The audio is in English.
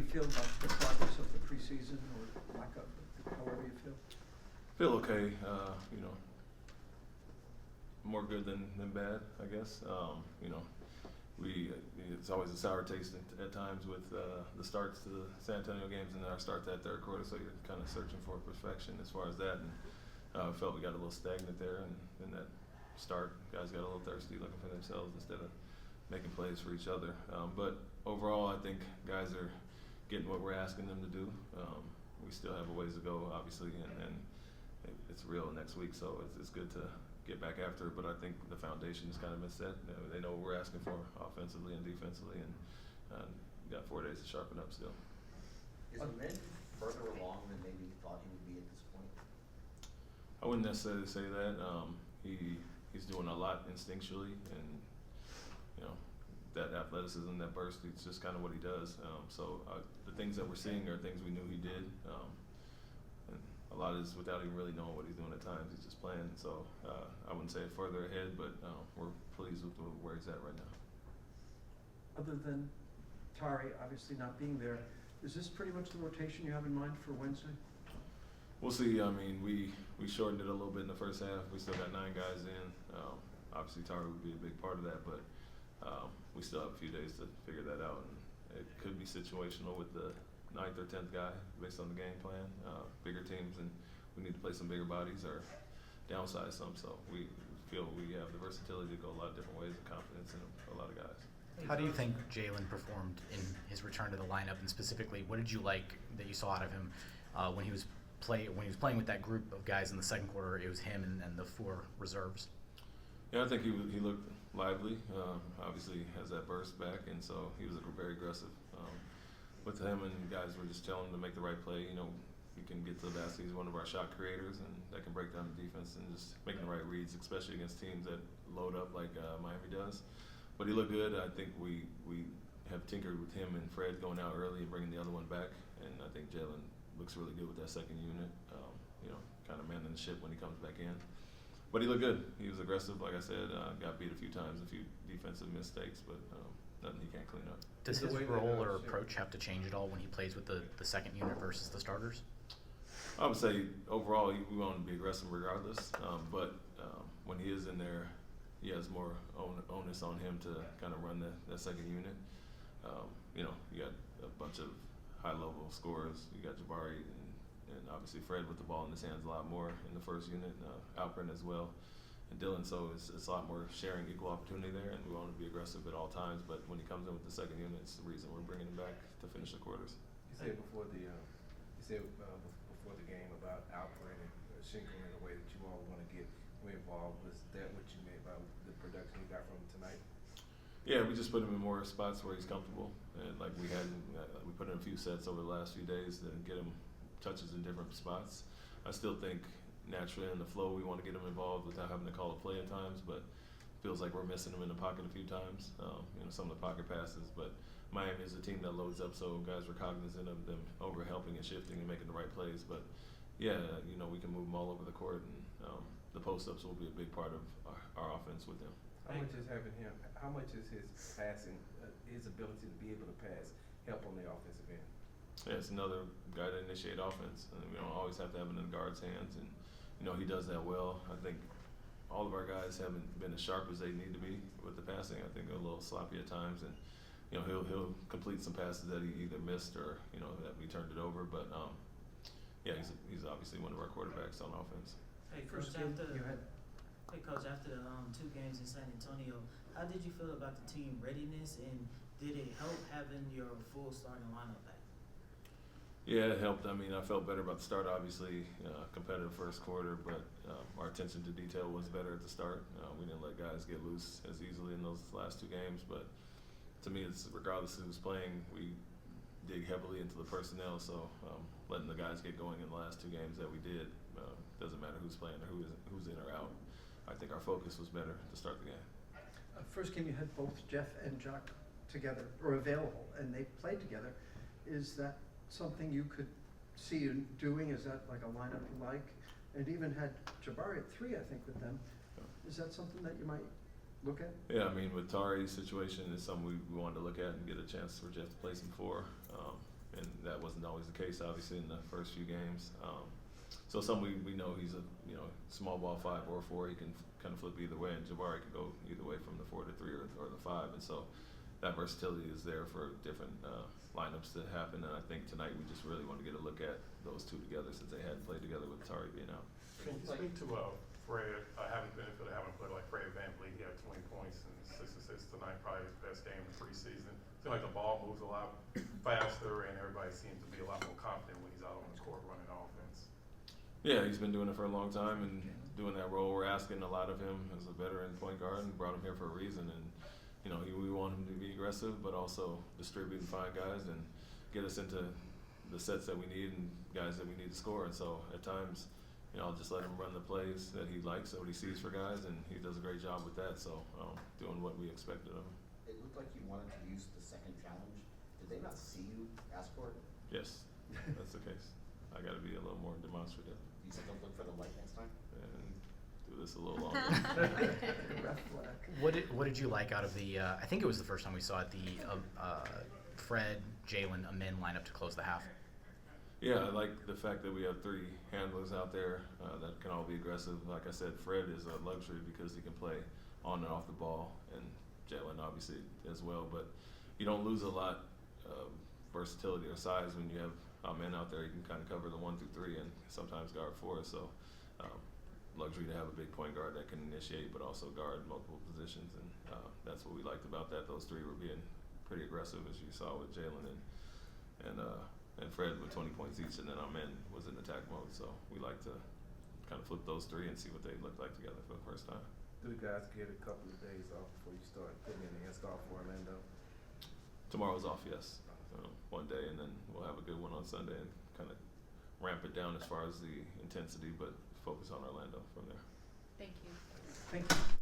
feel about the progress of the preseason or lack of, however you feel? Feel okay. You know, more good than bad, I guess. You know, it's always a sour taste at times with the starts to the San Antonio games and our start that third quarter, so you're kind of searching for perfection as far as that. And felt we got a little stagnant there, and in that start, guys got a little thirsty, looking for themselves instead of making plays for each other. But overall, I think guys are getting what we're asking them to do. We still have a ways to go, obviously, and it's real next week, so it's good to get back after it. But I think the foundation has kind of been set. They know what we're asking for offensively and defensively, and got 4 days to sharpen up still. Is Ime further along than maybe you thought he would be at this point? I wouldn't necessarily say that. He's doing a lot instinctually, and you know, that athleticism, that burst, it's just kind of what he does. So the things that we're seeing are things we knew he did. And a lot is without even really knowing what he's doing at times. He's just playing. So I wouldn't say further ahead, but we're pleased with where he's at right now. Other than Tari obviously not being there, is this pretty much the rotation you have in mind for Wednesday? We'll see. I mean, we shortened it a little bit in the first half. We still got 9 guys in. Obviously, Tari would be a big part of that, but we still have a few days to figure that out. And it could be situational with the 9th or 10th guy based on the game plan. Bigger teams, and we need to play some bigger bodies or downsize some. So we feel we have the versatility to go a lot of different ways and confidence in a lot of guys. How do you think Jaylen performed in his return to the lineup, and specifically, what did you like that you saw out of him when he was playing with that group of guys in the second quarter? It was him and the 4 reserves. Yeah, I think he looked lively. Obviously, has that burst back, and so he was very aggressive. With him and guys, we're just telling him to make the right play. You know, he can get to the basket. He's one of our shot creators, and that can break down the defense and just making the right reads, especially against teams that load up like Miami does. But he looked good. I think we have tinkered with him and Fred going out early and bringing the other one back, and I think Jaylen looks really good with that second unit. You know, kind of manning the ship when he comes back in. But he looked good. He was aggressive, like I said. Got beat a few times, a few defensive mistakes, but nothing he can't clean up. Does his role or approach have to change at all when he plays with the second unit versus the starters? I would say overall we want to be aggressive regardless, but when he is in there, he has more onus on him to kind of run that second unit. You know, you got a bunch of high-level scorers. You got Jabari and obviously Fred with the ball in his hands a lot more in the first unit, Alpern as well, and Dylan. So it's a lot more sharing equal opportunity there, and we want to be aggressive at all times. But when he comes in with the second unit, it's the reason we're bringing him back to finish the quarters. You said before the game about Alpern and Shinko in a way that you all want to get involved. Was that what you meant by the production you got from him tonight? Yeah, we just put him in more spots where he's comfortable, and like we put in a few sets over the last few days to get him touches in different spots. I still think naturally in the flow we want to get him involved without having to call a play at times, but it feels like we're missing him in the pocket a few times. You know, some of the pocket passes, but Miami is a team that loads up, so guys were cognizant of them over helping and shifting and making the right plays. But yeah, you know, we can move them all over the court, and the post-ups will be a big part of our offense with them. How much is having him? How much is his passing, his ability to be able to pass, help on the offensive end? Yeah, it's another guy to initiate offense, and we don't always have to have it in the guard's hands. And you know, he does that well. I think all of our guys haven't been as sharp as they need to be with the passing. I think they're a little sloppy at times, and you know, he'll complete some passes that he either missed or you know that we turned it over. But yeah, he's obviously one of our quarterbacks on offense. Hey, Coach, after the 2 games in San Antonio, how did you feel about the team readiness, and did it help having your full starting lineup back? Yeah, it helped. I mean, I felt better about the start, obviously, competitive first quarter, but our attention to detail was better at the start. We didn't let guys get loose as easily in those last 2 games, but to me, it's regardless of who's playing, we dig heavily into the personnel, so letting the guys get going in the last 2 games that we did, doesn't matter who's playing or who's in or out. I think our focus was better to start the game. First game you had both Jeff and Jacques together, or available, and they played together. Is that something you could see you doing? Is that like a lineup you like? And even had Jabari at 3, I think, with them. Is that something that you might look at? Yeah, I mean, with Tari's situation, it's something we wanted to look at and get a chance for Jeff to play some 4. and that wasn't always the case, obviously, in the first few games. So we know he's a small ball 5 or 4. He can kind of flip either way, and Jabari can go either way from the 4 to 3 or the 5, and so that versatility is there for different lineups to happen. And I think tonight we just really want to get a look at those two together since they hadn't played together with Tari being out. Can you speak to Fred, having the benefit of having played like Fred VanVleet? He had 20 points and 6 assists tonight, probably his best game in the preseason. Seems like the ball moves a lot faster, and everybody seems to be a lot more confident when he's out on the court running offense. Yeah, he's been doing it for a long time and doing that role. We're asking a lot of him as a veteran point guard, and brought him here for a reason. And we want him to be aggressive, but also distribute and find guys and get us into the sets that we need and guys that we need to score. And so at times, I'll just let him run the plays that he likes, what he sees for guys, and he does a great job with that. So doing what we expected of him. It looked like you wanted to use the second challenge. Did they not see you ask for it? Yes, that's the case. I got to be a little more demonstrative You said don't look for the light next time? and do this a little longer. Ref flag. What did you like out of the? I think it was the first time we saw it. The Fred, Jaylen, Amin lineup to close the half. Yeah, I like the fact that we have 3 handlers out there that can all be aggressive. Like I said, Fred is a luxury because he can play on and off the ball, and Jaylen obviously as well. But you don't lose a lot of versatility or size when you have men out there. You can kind of cover the 1 through 3 and sometimes guard 4. So luxury to have a big point guard that can initiate but also guard multiple positions, and that's what we liked about that. Those 3 were being pretty aggressive, as you saw with Jaylen and Fred with 20 points each, and then Amin was in attack mode. So we like to kind of flip those 3 and see what they look like together for the first time. Do the guys get a couple of days off before you start putting in the install for Orlando? Tomorrow's off, yes. 1 day, and then we'll have a good one on Sunday and kind of ramp it down as far as the intensity, but focus on Orlando from there. Thank you. Thank you.